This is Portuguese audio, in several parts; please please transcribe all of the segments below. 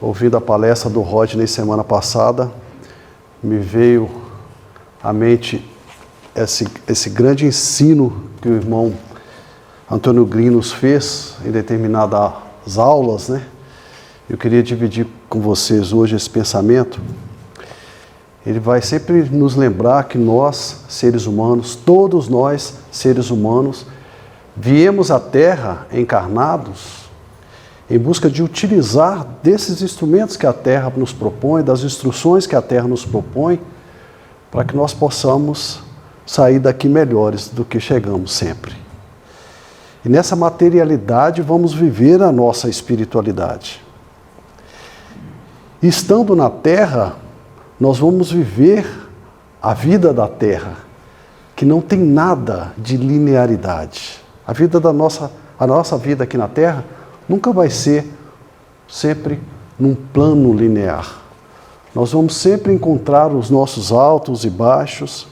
ouvindo a palestra do Rodney semana passada, me veio à mente esse grande ensino que o irmão Antônio Green nos fez em determinadas aulas, né? Eu queria dividir com vocês hoje esse pensamento. Ele vai sempre nos lembrar que nós, seres humanos, todos nós, seres humanos, viemos à Terra encarnados em busca de utilizar desses instrumentos que a Terra nos propõe, das instruções que a Terra nos propõe, para que nós possamos sair daqui melhores do que chegamos sempre. E nessa materialidade vamos viver a nossa espiritualidade. E estando na Terra, nós vamos viver a vida da Terra, que não tem nada de linearidade. A nossa vida aqui na Terra nunca vai ser sempre num plano linear. Nós vamos sempre encontrar os nossos altos e baixos.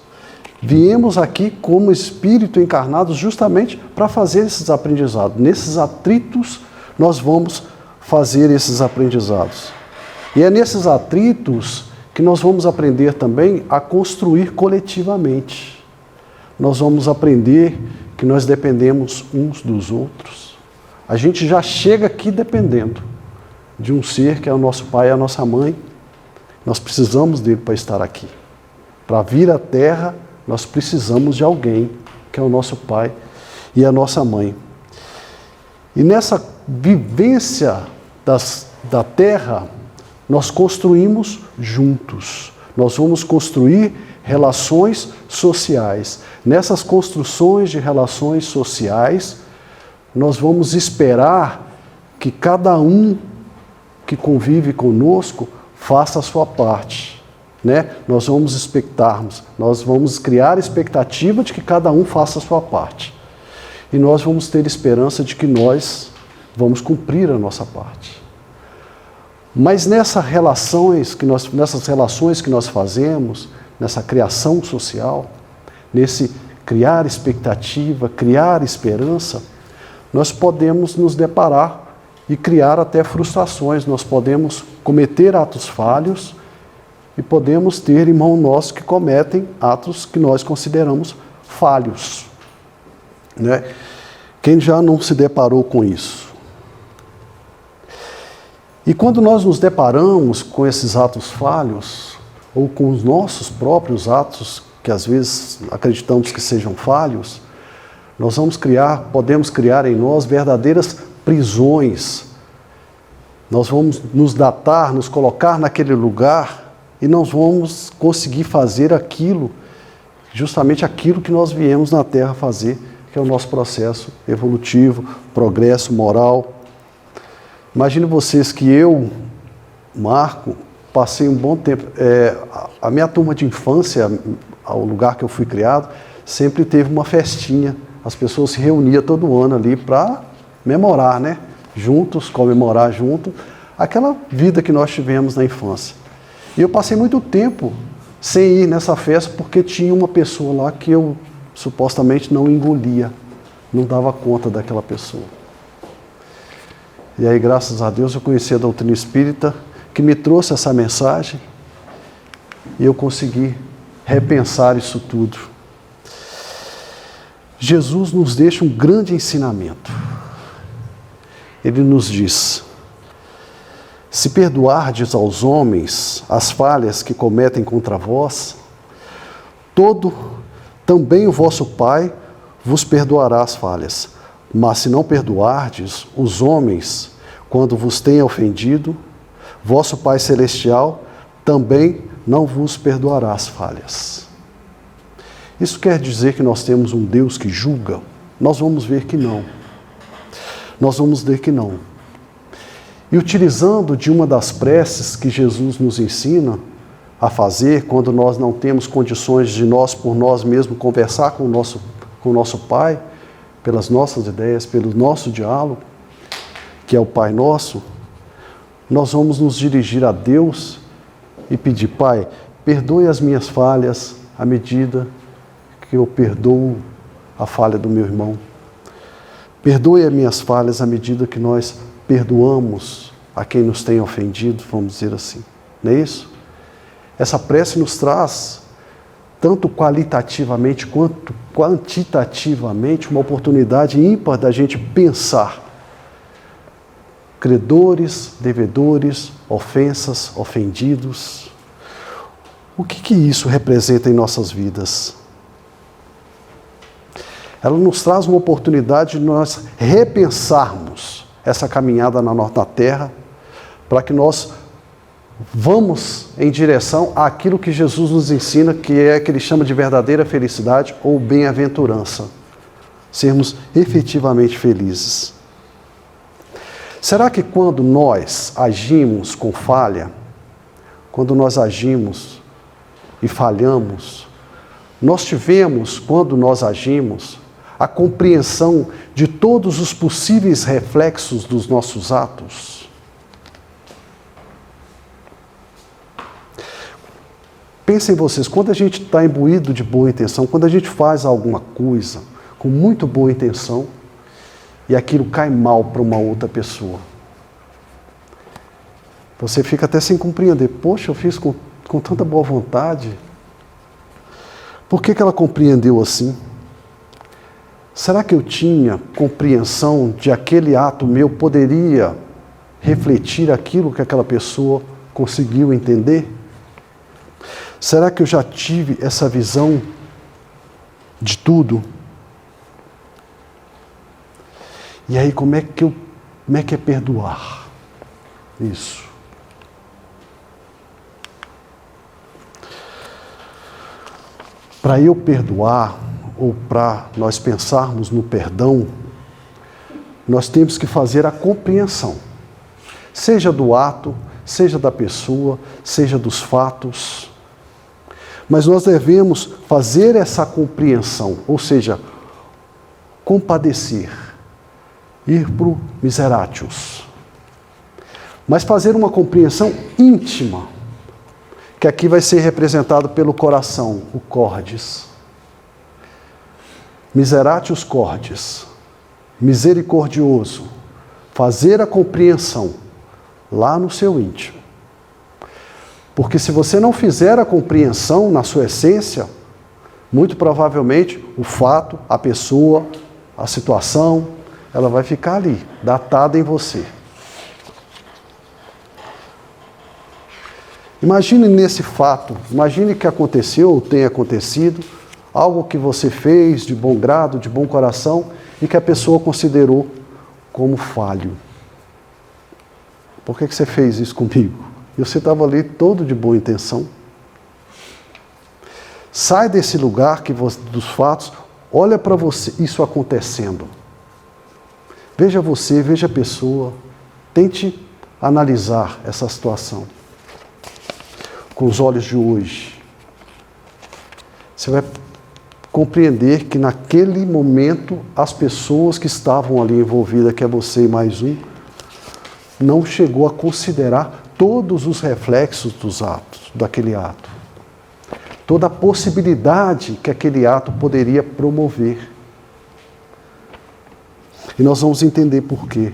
Viemos aqui como espírito encarnados justamente para fazer esses aprendizados. Nesses atritos nós vamos fazer esses aprendizados. E é nesses atritos que nós vamos aprender também a construir coletivamente. Nós vamos aprender que nós dependemos uns dos outros. A gente já chega aqui dependendo de um ser que é o nosso pai e a nossa mãe. Nós precisamos dele para estar aqui. Para vir à Terra, nós precisamos de alguém, que é o nosso pai e a nossa mãe. E nessa vivência da Terra, nós construímos juntos. Nós vamos construir relações sociais. Nessas construções de relações sociais, nós vamos esperar que cada um que convive conosco faça a sua parte, né? Nós vamos criar expectativa de que cada um faça a sua parte. E nós vamos ter esperança de que nós vamos cumprir a nossa parte. Mas nessas relações que nós fazemos, nessa criação social, nesse criar expectativa, criar esperança, nós podemos nos deparar e criar até frustrações. Nós podemos cometer atos falhos e podemos ter irmãos nossos que cometem atos que nós consideramos falhos, né? Quem já não se deparou com isso? E quando nós nos deparamos com esses atos falhos, ou com os nossos próprios atos, que às vezes acreditamos que sejam falhos, nós podemos criar em nós verdadeiras prisões. Nós vamos nos datar, nos colocar naquele lugar e nós vamos conseguir fazer justamente aquilo que nós viemos na Terra fazer, que é o nosso processo evolutivo, progresso moral. Imagine vocês que eu, Marco, passei um bom tempo. A minha turma de infância, ao lugar que eu fui criado, sempre teve uma festinha. As pessoas se reuniam todo ano ali para memorar, né? Juntos, comemorar junto, aquela vida que nós tivemos na infância. E eu passei muito tempo sem ir nessa festa porque tinha uma pessoa lá que eu supostamente não engolia, não dava conta daquela pessoa. E aí, graças a Deus, eu conheci a doutrina espírita, que me trouxe essa mensagem, e eu consegui repensar isso tudo. Jesus nos deixa um grande ensinamento. Ele nos diz: se perdoardes aos homens as falhas que cometem contra vós, também o vosso Pai vos perdoará as falhas. Mas se não perdoardes os homens quando vos tenha ofendido, vosso Pai Celestial também não vos perdoará as falhas. Isso quer dizer que nós temos um Deus que julga? Nós vamos ver que não. Nós vamos ver que não. E utilizando de uma das preces que Jesus nos ensina a fazer, quando nós não temos condições de nós, por nós mesmos, conversar com o nosso Pai, pelas nossas ideias, pelo nosso diálogo, que é o Pai Nosso, nós vamos nos dirigir a Deus e pedir: Pai, perdoe as minhas falhas à medida que eu perdoo a falha do meu irmão. Perdoe as minhas falhas à medida que nós perdoamos a quem nos tem ofendido, vamos dizer assim. Não é isso? Essa prece nos traz, tanto qualitativamente quanto quantitativamente, uma oportunidade ímpar da gente pensar. Credores, devedores, ofensas, ofendidos. O que isso representa em nossas vidas? Ela nos traz uma oportunidade de nós repensarmos essa caminhada na nossa terra, para que nós vamos em direção àquilo que Jesus nos ensina, que ele chama de verdadeira felicidade ou bem-aventurança. Sermos efetivamente felizes. Será que quando nós agimos com falha, quando nós agimos e falhamos, nós tivemos, quando nós agimos, a compreensão de todos os possíveis reflexos dos nossos atos? Pensem vocês, quando a gente está imbuído de boa intenção, quando a gente faz alguma coisa com muito boa intenção e aquilo cai mal para uma outra pessoa, você fica até sem compreender. Poxa, eu fiz com tanta boa vontade. Por que ela compreendeu assim? Será que eu tinha compreensão de aquele ato meu poderia refletir aquilo que aquela pessoa conseguiu entender? Será que eu já tive essa visão de tudo? E aí, como é que é perdoar isso? Para eu perdoar, ou para nós pensarmos no perdão, nós temos que fazer a compreensão, seja do ato, seja da pessoa, seja dos fatos. Mas nós devemos fazer essa compreensão, ou seja, compadecer, ir para o miseratius. Mas fazer uma compreensão íntima, que aqui vai ser representado pelo coração, o cordis. Miseratius cordis, misericordioso, fazer a compreensão lá no seu íntimo. Porque se você não fizer a compreensão na sua essência, muito provavelmente o fato, a pessoa, a situação, ela vai ficar ali, datada em você. Imagine nesse fato, imagine que aconteceu ou tenha acontecido, algo que você fez de bom grado, de bom coração, e que a pessoa considerou como falho. Por que você fez isso comigo? E você estava ali todo de boa intenção. Sai desse lugar dos fatos, olha para você, isso acontecendo. Veja você, veja a pessoa, tente analisar essa situação com os olhos de hoje. Você vai compreender que naquele momento as pessoas que estavam ali envolvidas, que é você e mais um, não chegou a considerar todos os reflexos dos atos, daquele ato. Toda a possibilidade que aquele ato poderia promover. E nós vamos entender por quê.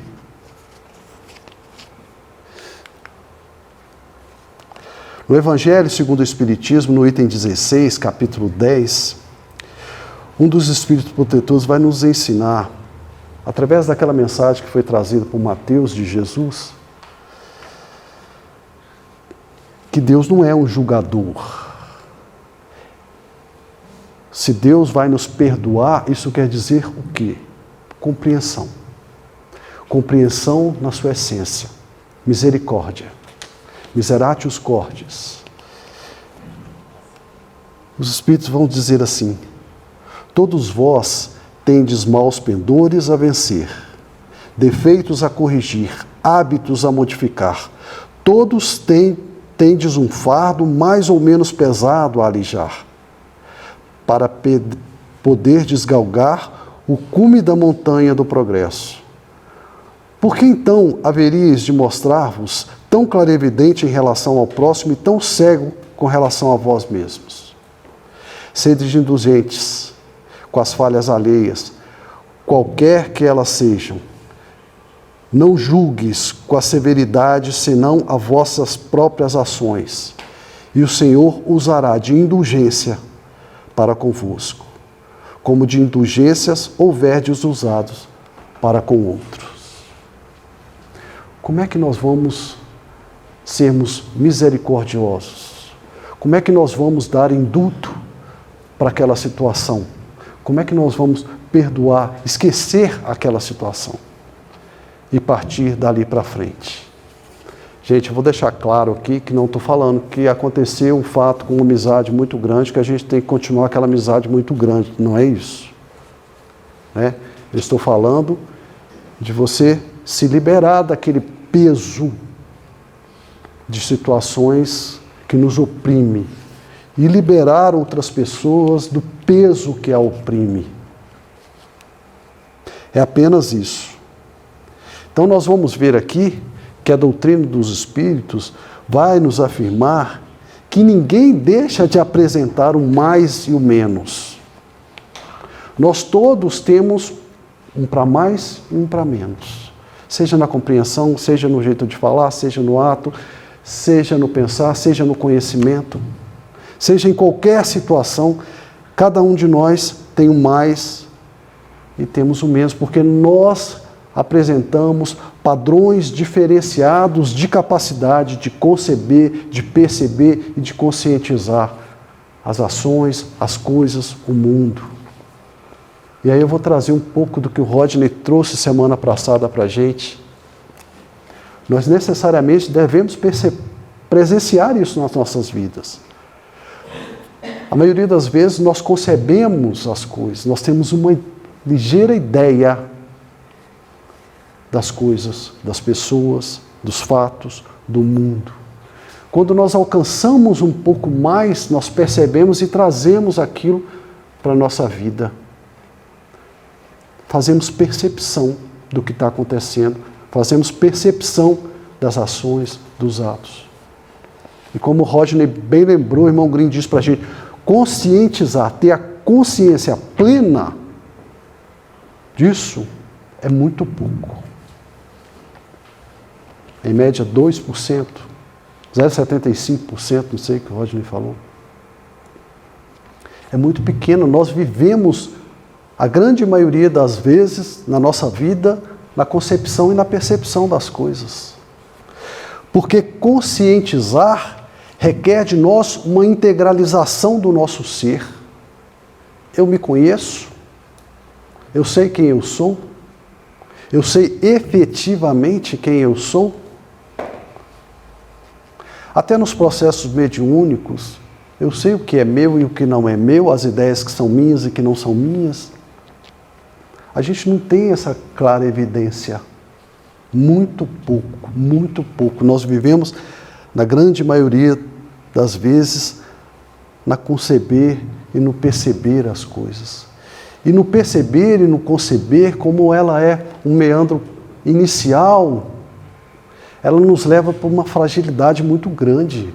No Evangelho segundo o Espiritismo, no item 16, capítulo 10, um dos Espíritos Protetores vai nos ensinar, através daquela mensagem que foi trazida por Mateus de Jesus, que Deus não é um julgador. Se Deus vai nos perdoar, isso quer dizer o quê? Compreensão. Compreensão na sua essência. Misericórdia. Miseratius cordis. Os Espíritos vão dizer assim: todos vós tendes maus pendores a vencer, defeitos a corrigir, hábitos a modificar. Todos tendes um fardo mais ou menos pesado a alijar, para poder desgalgar o cume da montanha do progresso. Por que então haveríeis de mostrar-vos tão clarividente em relação ao próximo e tão cego com relação a vós mesmos? Sedes indulgentes com as falhas alheias, qualquer que elas sejam, Não julgues com a severidade, senão as vossas próprias ações, e o Senhor usará de indulgência para convosco, como de indulgências houverdes usados para com outros. Como é que nós vamos sermos misericordiosos? Como é que nós vamos dar indulto para aquela situação? Como é que nós vamos perdoar, esquecer aquela situação e partir dali para frente? Gente, eu vou deixar claro aqui que não estou falando que aconteceu um fato com uma amizade muito grande, que a gente tem que continuar aquela amizade muito grande. Não é isso. Né? Eu estou falando de você se liberar daquele peso de situações que nos oprime e liberar outras pessoas do peso que a oprime. É apenas isso. Então nós vamos ver aqui que a doutrina dos Espíritos vai nos afirmar que ninguém deixa de apresentar o mais e o menos. Nós todos temos um para mais e um para menos. Seja na compreensão, seja no jeito de falar, seja no ato, seja no pensar, seja no conhecimento, seja em qualquer situação, cada um de nós tem o mais e temos o menos, porque nós apresentamos padrões diferenciados de capacidade de conceber, de perceber e de conscientizar as ações, as coisas, o mundo. E aí eu vou trazer um pouco do que o Rodney trouxe semana passada para a gente. Nós necessariamente devemos presenciar isso nas nossas vidas. A maioria das vezes nós concebemos as coisas, nós temos uma ligeira ideia das coisas, das pessoas, dos fatos, do mundo. Quando nós alcançamos um pouco mais, nós percebemos e trazemos aquilo para a nossa vida. Fazemos percepção do que está acontecendo, fazemos percepção das ações, dos atos. E como o Rodney bem lembrou, o irmão Green diz para a gente, conscientizar, ter a consciência plena disso é muito pouco. Em média 2%, 0,75%, não sei o que o Rodney falou. É muito pequeno, nós vivemos a grande maioria das vezes na nossa vida na concepção e na percepção das coisas. Porque conscientizar requer de nós uma integralização do nosso ser. Eu me conheço, eu sei quem eu sou, eu sei efetivamente quem eu sou. Até nos processos mediúnicos, eu sei o que é meu e o que não é meu, as ideias que são minhas e que não são minhas. A gente não tem essa clara evidência. Muito pouco, muito pouco. Nós vivemos, na grande maioria das vezes, na conceber e no perceber as coisas. E no perceber e no conceber, como ela é um meandro inicial, ela nos leva para uma fragilidade muito grande.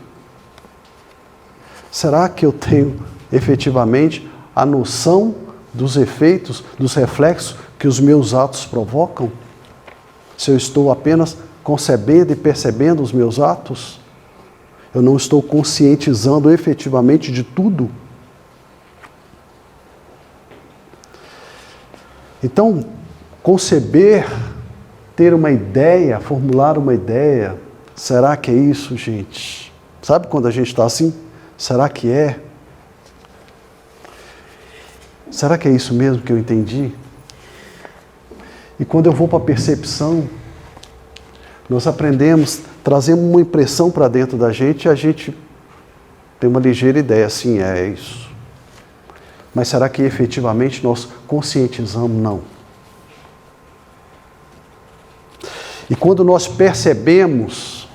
Será que eu tenho efetivamente a noção dos efeitos, dos reflexos que os meus atos provocam? Se eu estou apenas concebendo e percebendo os meus atos, eu não estou conscientizando efetivamente de tudo. Então, conceber, ter uma ideia, formular uma ideia, será que é isso, gente? Sabe quando a gente está assim? Será que é? Será que é isso mesmo que eu entendi? E quando eu vou para a percepção, nós aprendemos, trazemos uma impressão para dentro da gente e a gente tem uma ligeira ideia, assim, é isso. Mas será que efetivamente nós conscientizamos? Não. E quando nós percebemos,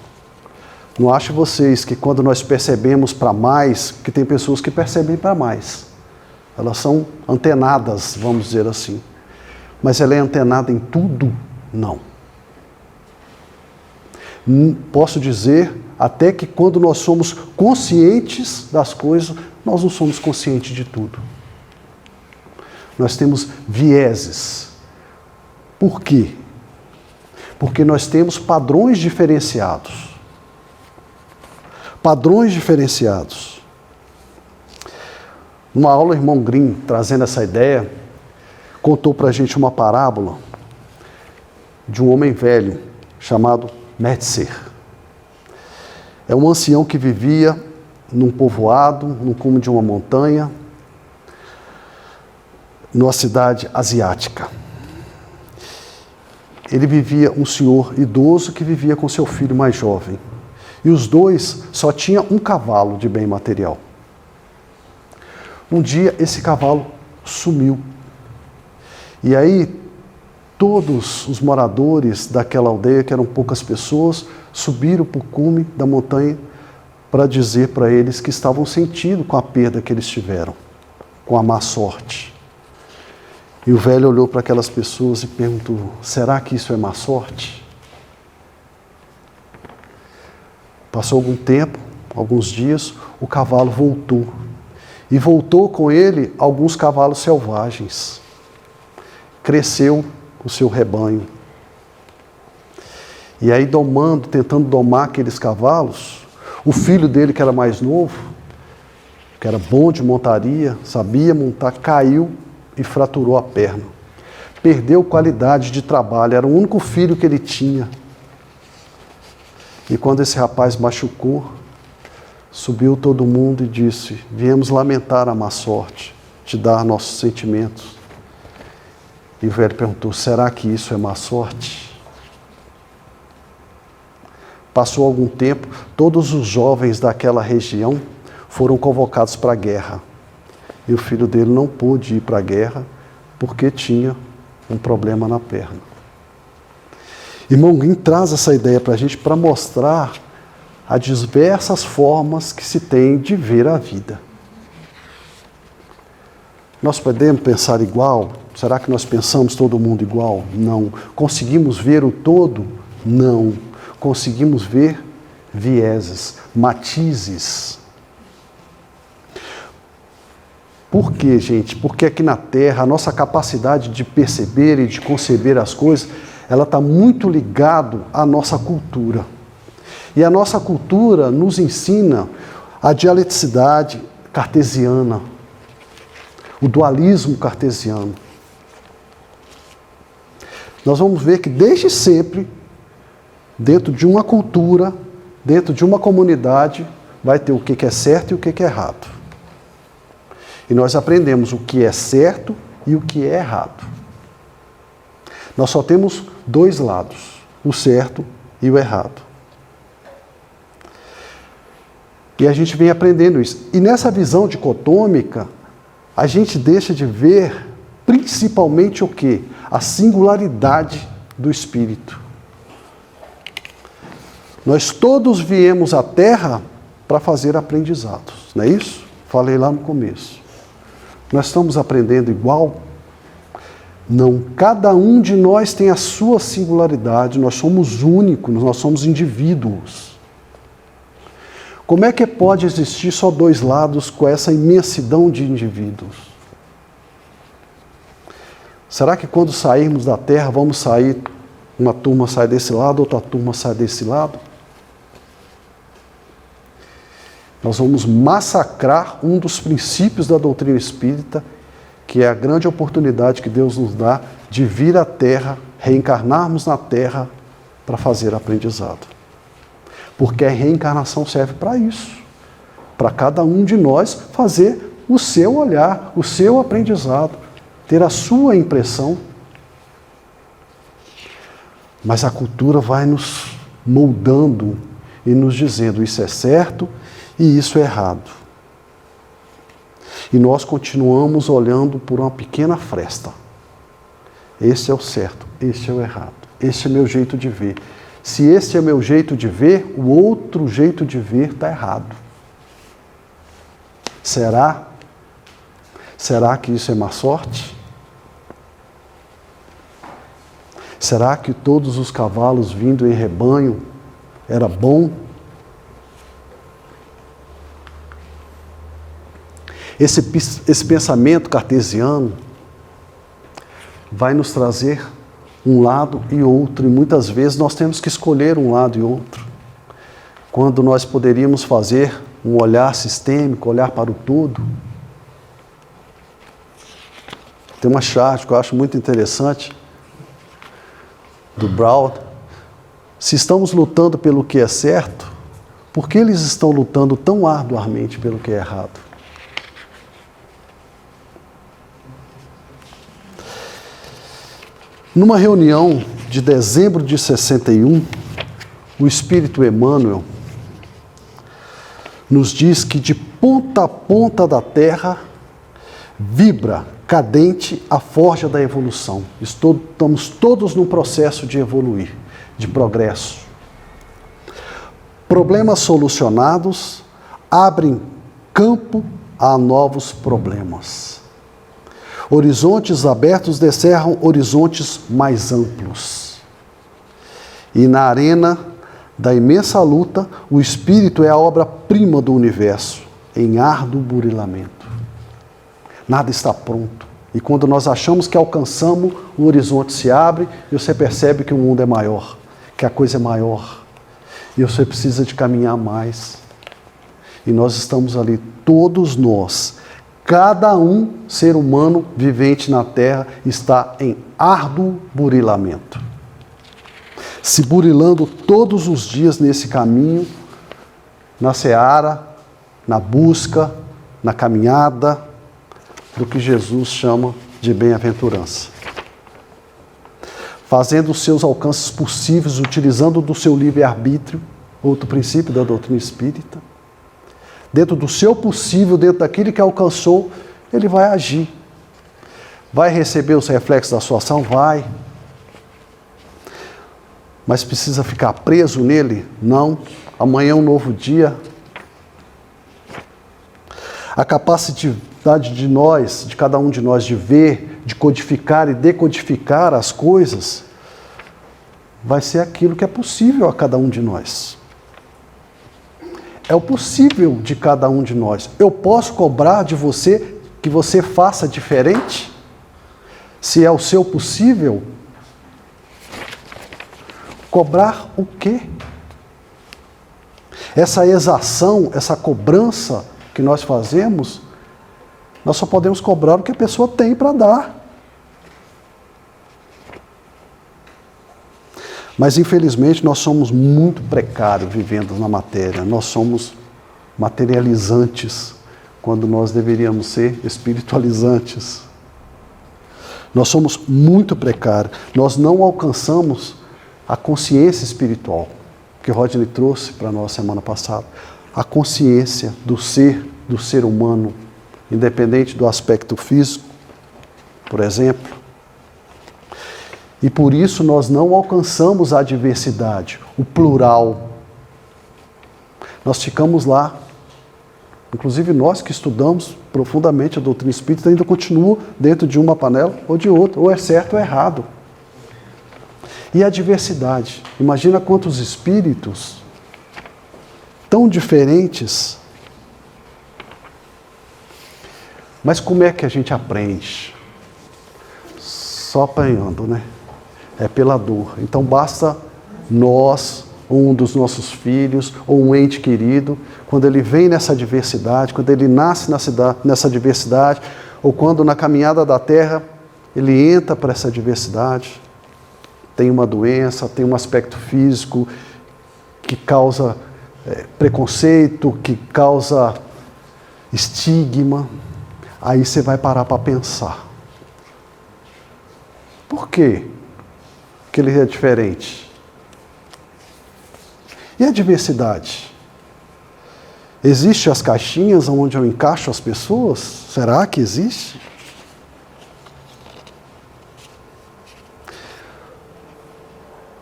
não acho vocês que quando nós percebemos para mais, que tem pessoas que percebem para mais. Elas são antenadas, vamos dizer assim. Mas ela é antenada em tudo? Não. Posso dizer até que quando nós somos conscientes das coisas, nós não somos conscientes de tudo. Nós temos vieses. Por quê? Porque nós temos padrões diferenciados. Padrões diferenciados. Numa aula, o irmão Grimm, trazendo essa ideia, contou para a gente uma parábola de um homem velho chamado Metzer. É um ancião que vivia num povoado, no cume de uma montanha, numa cidade asiática. Ele vivia um senhor idoso que vivia com seu filho mais jovem. E os dois só tinham um cavalo de bem material. Um dia esse cavalo sumiu. E aí todos os moradores daquela aldeia, que eram poucas pessoas, subiram para o cume da montanha para dizer para eles que estavam sentindo com a perda que eles tiveram, com a má sorte. E o velho olhou para aquelas pessoas e perguntou: será que isso é má sorte? Passou algum tempo, alguns dias, o cavalo voltou. E voltou com ele alguns cavalos selvagens. Cresceu o seu rebanho. E aí tentando domar aqueles cavalos, o filho dele, que era mais novo, que era bom de montaria, sabia montar, caiu e fraturou a perna. Perdeu qualidade de trabalho, era o único filho que ele tinha. E quando esse rapaz machucou, subiu todo mundo e disse: viemos lamentar a má sorte, te dar nossos sentimentos. E o velho perguntou: será que isso é má sorte? Passou algum tempo, todos os jovens daquela região foram convocados para a guerra. E o filho dele não pôde ir para a guerra porque tinha um problema na perna. Irmão Grimm traz essa ideia para a gente para mostrar as diversas formas que se tem de ver a vida. Nós podemos pensar igual? Será que nós pensamos todo mundo igual? Não. Conseguimos ver o todo? Não. Conseguimos ver vieses, matizes. Por quê, gente? Porque aqui na Terra a nossa capacidade de perceber e de conceber as coisas, ela está muito ligado à nossa cultura. E a nossa cultura nos ensina a dialeticidade cartesiana, o dualismo cartesiano. Nós vamos ver que desde sempre, dentro de uma cultura, dentro de uma comunidade, vai ter o que é certo e o que é errado. E nós aprendemos o que é certo e o que é errado. Nós só temos dois lados, o certo e o errado. E a gente vem aprendendo isso. E nessa visão dicotômica, a gente deixa de ver principalmente o quê? A singularidade do espírito. Nós todos viemos à Terra para fazer aprendizados, não é isso? Falei lá no começo. Nós estamos aprendendo igual? Não, cada um de nós tem a sua singularidade, nós somos únicos, nós somos indivíduos. Como é que pode existir só dois lados com essa imensidão de indivíduos? Será que quando sairmos da Terra vamos sair, uma turma sai desse lado, outra turma sai desse lado? Nós vamos massacrar um dos princípios da doutrina espírita, que é a grande oportunidade que Deus nos dá de vir à Terra, reencarnarmos na Terra para fazer aprendizado. Porque a reencarnação serve para isso, para cada um de nós fazer o seu olhar, o seu aprendizado, ter a sua impressão. Mas a cultura vai nos moldando e nos dizendo: isso é certo e isso é errado. E nós continuamos olhando por uma pequena fresta. Esse é o certo, esse é o errado, esse é meu jeito de ver. Se esse é meu jeito de ver, o outro jeito de ver está errado. Será? Será que isso é má sorte? Será que todos os cavalos vindo em rebanho era bom? Esse pensamento cartesiano vai nos trazer um lado e outro, e muitas vezes nós temos que escolher um lado e outro, quando nós poderíamos fazer um olhar sistêmico, olhar para o todo. Tem uma charge que eu acho muito interessante, do Brown. Se estamos lutando pelo que é certo, por que eles estão lutando tão arduamente pelo que é errado? Numa reunião de dezembro de 61, o Espírito Emmanuel nos diz que de ponta a ponta da Terra vibra, cadente, a forja da evolução. Estamos todos num processo de evoluir, de progresso. Problemas solucionados abrem campo a novos problemas. Horizontes abertos descerram horizontes mais amplos. E na arena da imensa luta, o Espírito é a obra-prima do universo, em árduo burilamento. Nada está pronto. E quando nós achamos que alcançamos, o horizonte se abre e você percebe que o mundo é maior, que a coisa é maior. E você precisa de caminhar mais. E nós estamos ali, todos nós, cada um ser humano vivente na Terra está em árduo burilamento. Se burilando todos os dias nesse caminho, na seara, na busca, na caminhada, do que Jesus chama de bem-aventurança. Fazendo os seus alcances possíveis, utilizando do seu livre-arbítrio, outro princípio da doutrina espírita. Dentro do seu possível, dentro daquilo que alcançou, ele vai agir. Vai receber os reflexos da sua ação? Vai. Mas precisa ficar preso nele? Não. Amanhã é um novo dia. A capacidade de nós, de cada um de nós, de ver, de codificar e decodificar as coisas, vai ser aquilo que é possível a cada um de nós. É o possível de cada um de nós. Eu posso cobrar de você que você faça diferente? Se é o seu possível? Cobrar o quê? Essa exação, essa cobrança que nós fazemos, nós só podemos cobrar o que a pessoa tem para dar. Mas, infelizmente, nós somos muito precários vivendo na matéria. Nós somos materializantes, quando nós deveríamos ser espiritualizantes. Nós somos muito precários. Nós não alcançamos a consciência espiritual, que Rodney trouxe para nós semana passada. A consciência do ser humano, independente do aspecto físico, por exemplo. E por isso nós não alcançamos a diversidade, o plural. Nós ficamos lá. Inclusive nós que estudamos profundamente a doutrina espírita ainda continuamos dentro de uma panela ou de outra, ou é certo ou é errado. E a diversidade. Imagina quantos espíritos tão diferentes. Mas como é que a gente aprende? Só apanhando, né? É pela dor. Então basta nós, ou um dos nossos filhos, ou um ente querido, quando ele vem nessa diversidade, quando ele nasce nessa diversidade, ou quando na caminhada da Terra ele entra para essa diversidade, tem uma doença, tem um aspecto físico que causa preconceito, que causa estigma, aí você vai parar para pensar. Por quê que ele é diferente? E a diversidade? Existem as caixinhas onde eu encaixo as pessoas? Será que existe?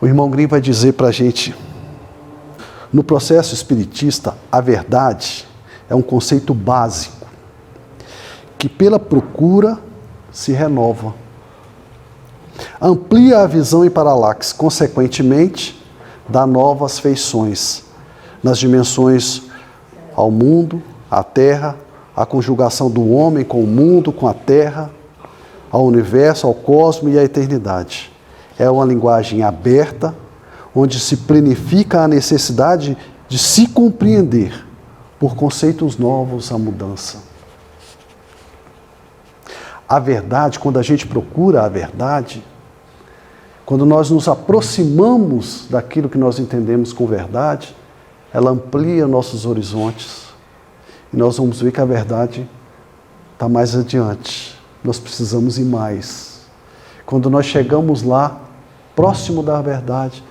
O irmão Grimm vai dizer para a gente, no processo espiritista, a verdade é um conceito básico, que pela procura se renova. Amplia a visão em paralaxe, consequentemente, dá novas feições nas dimensões ao mundo, à terra, a conjugação do homem com o mundo, com a terra, ao universo, ao cosmos e à eternidade. É uma linguagem aberta, onde se planifica a necessidade de se compreender por conceitos novos a mudança. A verdade, quando a gente procura a verdade, quando nós nos aproximamos daquilo que nós entendemos com verdade, ela amplia nossos horizontes e nós vamos ver que a verdade está mais adiante. Nós precisamos ir mais. Quando nós chegamos lá, próximo da verdade,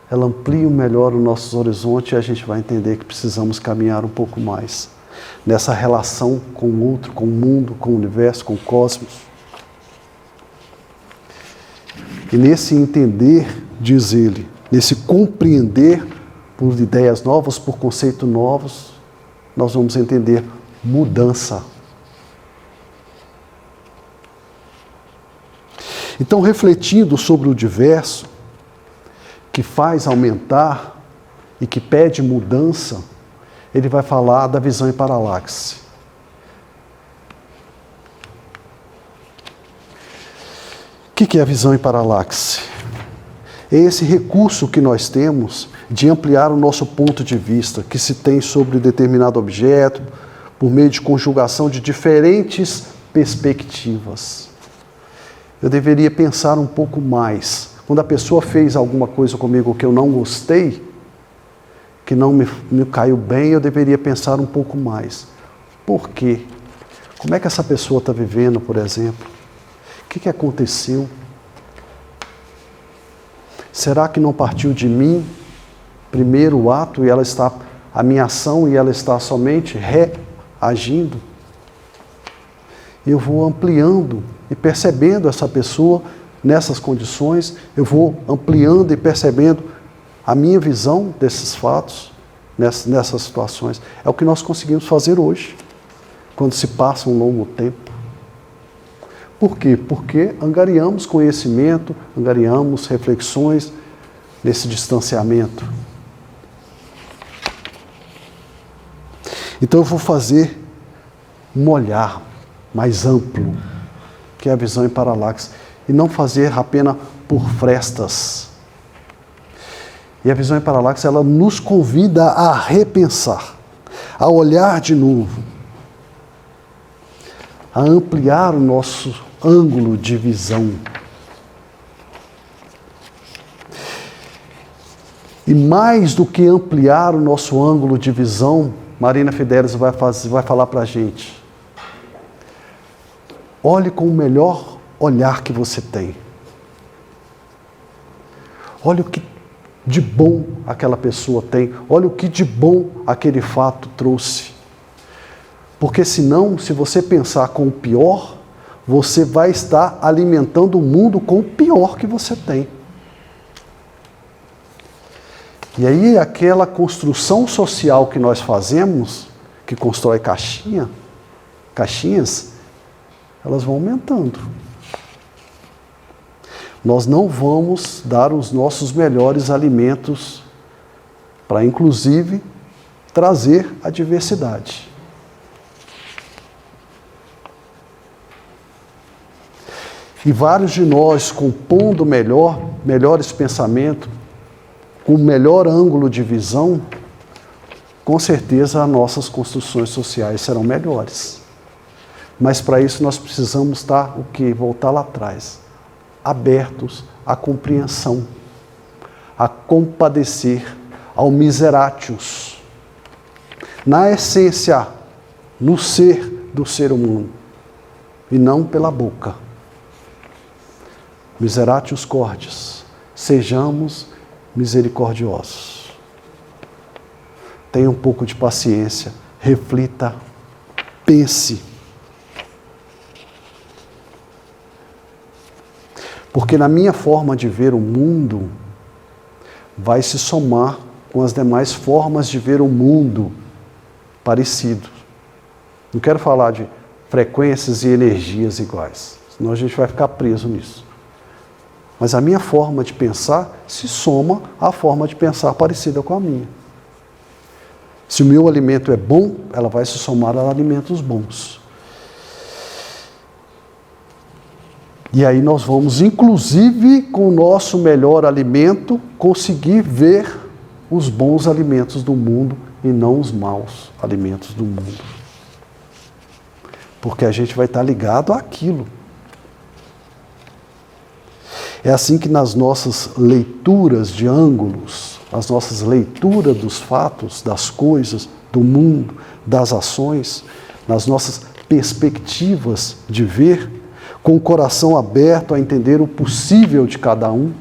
ela amplia melhor os nossos horizontes e a gente vai entender que precisamos caminhar um pouco mais nessa relação com o outro, com o mundo, com o universo, com o cosmos. E nesse entender, diz ele, nesse compreender por ideias novas, por conceitos novos, nós vamos entender mudança. Então, refletindo sobre o diverso, que faz aumentar e que pede mudança, ele vai falar da visão em paralaxe. O que é a visão em paralaxe? É esse recurso que nós temos de ampliar o nosso ponto de vista, que se tem sobre determinado objeto, por meio de conjugação de diferentes perspectivas. Eu deveria pensar um pouco mais. Quando a pessoa fez alguma coisa comigo que eu não gostei, que não me caiu bem, eu deveria pensar um pouco mais. Por quê? Como é que essa pessoa está vivendo, por exemplo? O que aconteceu? Será que não partiu de mim primeiro o ato e ela está, a minha ação, e ela está somente reagindo? Eu vou ampliando e percebendo essa pessoa nessas condições, eu vou ampliando e percebendo a minha visão desses fatos, nessas situações. É o que nós conseguimos fazer hoje, quando se passa um longo tempo. Por quê? Porque angariamos conhecimento, angariamos reflexões nesse distanciamento. Então eu vou fazer um olhar mais amplo, que é a visão em paralaxe, e não fazer apenas por frestas. E a visão em paralaxe, ela nos convida a repensar, a olhar de novo, a ampliar o nosso ângulo de visão. E mais do que ampliar o nosso ângulo de visão, Marina Fidelis vai falar para a gente: olhe com o melhor olhar que você tem. Olha o que de bom aquela pessoa tem. Olha o que de bom aquele fato trouxe. Porque senão, se você pensar com o pior, você vai estar alimentando o mundo com o pior que você tem. E aí aquela construção social que nós fazemos, que constrói caixinhas, elas vão aumentando. Nós não vamos dar os nossos melhores alimentos para, inclusive, trazer a diversidade. E vários de nós, compondo melhores pensamentos, com melhor ângulo de visão, com certeza as nossas construções sociais serão melhores. Mas para isso nós precisamos estar, o quê? Voltar lá atrás, abertos à compreensão, a compadecer, ao miseratius, na essência, no ser do ser humano, e não pela boca. Miseratius cordis, sejamos misericordiosos. Tenha um pouco de paciência, reflita, pense. Porque na minha forma de ver o mundo, vai se somar com as demais formas de ver o mundo parecido. Não quero falar de frequências e energias iguais, senão a gente vai ficar preso nisso. Mas a minha forma de pensar se soma à forma de pensar parecida com a minha. Se o meu alimento é bom, ela vai se somar a alimentos bons. E aí nós vamos, inclusive, com o nosso melhor alimento, conseguir ver os bons alimentos do mundo e não os maus alimentos do mundo. Porque a gente vai estar ligado àquilo. É assim que nas nossas leituras de ângulos, as nossas leituras dos fatos, das coisas, do mundo, das ações, nas nossas perspectivas de ver, com o coração aberto a entender o possível de cada um,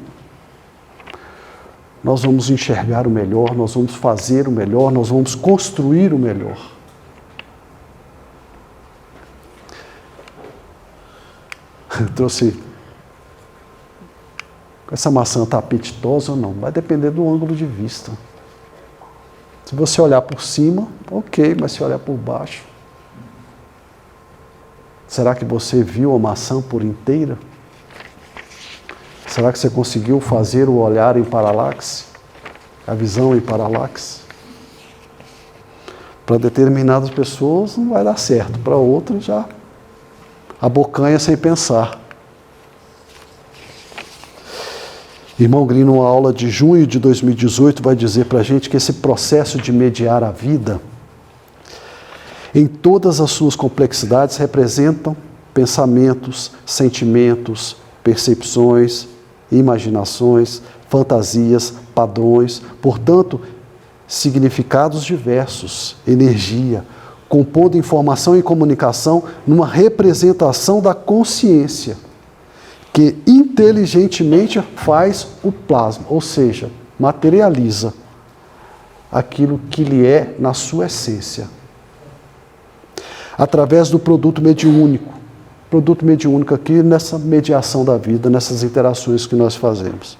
nós vamos enxergar o melhor, nós vamos fazer o melhor, nós vamos construir o melhor. Eu trouxe... Essa maçã está apetitosa ou não? Vai depender do ângulo de vista. Se você olhar por cima, ok, mas se olhar por baixo... Será que você viu a maçã por inteira? Será que você conseguiu fazer o olhar em paralaxe? A visão em paralaxe? Para determinadas pessoas não vai dar certo, para outras já abocanha sem pensar. Irmão Green, numa aula de junho de 2018, vai dizer para a gente que esse processo de mediar a vida, em todas as suas complexidades, representam pensamentos, sentimentos, percepções, imaginações, fantasias, padrões, portanto, significados diversos, energia, compondo informação e comunicação numa representação da consciência, que inteligentemente faz o plasma, ou seja, materializa aquilo que lhe é na sua essência. Através do produto mediúnico. Produto mediúnico aqui nessa mediação da vida, nessas interações que nós fazemos.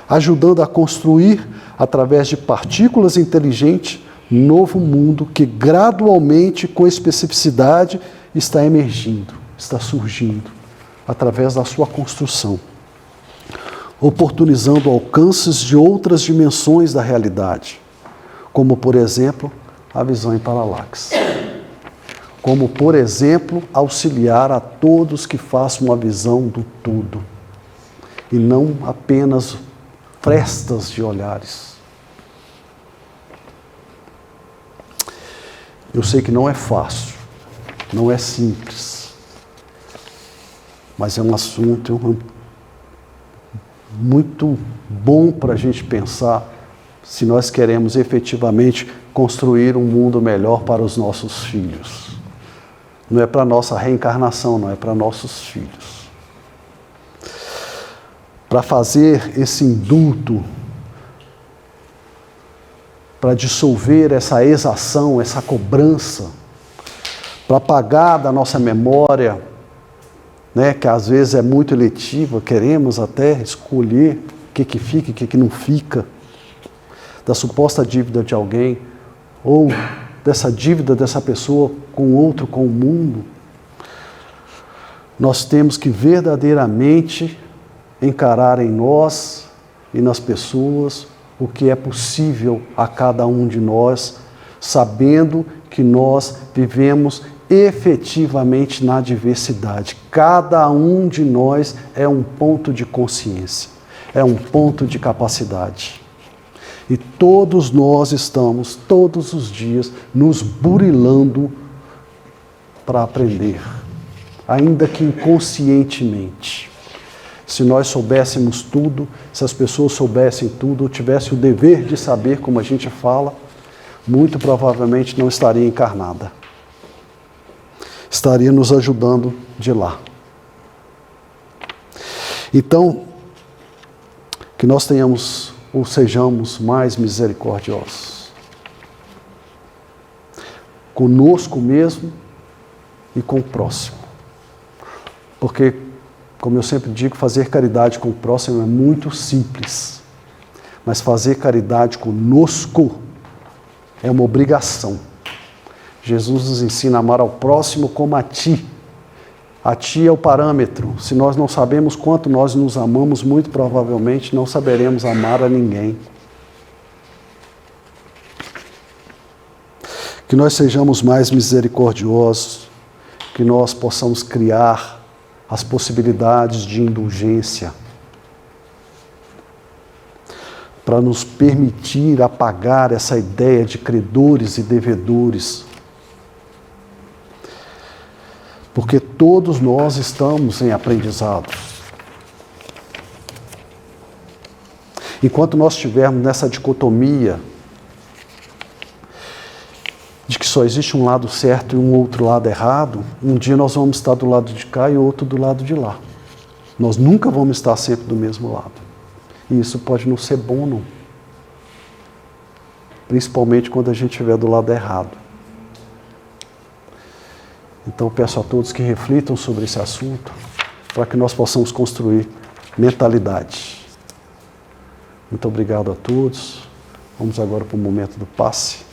Ajudando a construir, através de partículas inteligentes, novo mundo que gradualmente, com especificidade, está emergindo, está surgindo, através da sua construção. Oportunizando alcances de outras dimensões da realidade, como, por exemplo, a visão em paralaxe. Como, por exemplo, auxiliar a todos que façam uma visão do tudo, e não apenas frestas de olhares. Eu sei que não é fácil, não é simples, mas é um assunto muito bom para a gente pensar se nós queremos efetivamente construir um mundo melhor para os nossos filhos. Não é para a nossa reencarnação, não é para nossos filhos. Para fazer esse indulto, para dissolver essa exação, essa cobrança, para apagar da nossa memória, né, que às vezes é muito eletiva, queremos até escolher o que fica e o que não fica, da suposta dívida de alguém, ou dessa dívida dessa pessoa com o outro, com o mundo, nós temos que verdadeiramente encarar em nós e nas pessoas o que é possível a cada um de nós, sabendo que nós vivemos efetivamente na diversidade. Cada um de nós é um ponto de consciência, é um ponto de capacidade. E todos nós estamos, todos os dias, nos burilando para aprender, ainda que inconscientemente. Se nós soubéssemos tudo, se as pessoas soubessem tudo, ou tivessem o dever de saber, como a gente fala, muito provavelmente não estaria encarnada. Estaria nos ajudando de lá. Então, que nós tenhamos ou sejamos mais misericordiosos. Conosco mesmo e com o próximo. Porque, como eu sempre digo, fazer caridade com o próximo é muito simples. Mas fazer caridade conosco é uma obrigação. Jesus nos ensina a amar ao próximo como a ti. A ti é o parâmetro. Se nós não sabemos quanto nós nos amamos, muito provavelmente não saberemos amar a ninguém. Que nós sejamos mais misericordiosos, que nós possamos criar as possibilidades de indulgência, para nos permitir apagar essa ideia de credores e devedores. Porque todos nós estamos em aprendizado. Enquanto nós estivermos nessa dicotomia de que só existe um lado certo e um outro lado errado, um dia nós vamos estar do lado de cá e outro do lado de lá. Nós nunca vamos estar sempre do mesmo lado. E isso pode não ser bom, não. Principalmente quando a gente estiver do lado errado. Então peço a todos que reflitam sobre esse assunto, para que nós possamos construir mentalidade. Muito obrigado a todos. Vamos agora para o momento do passe.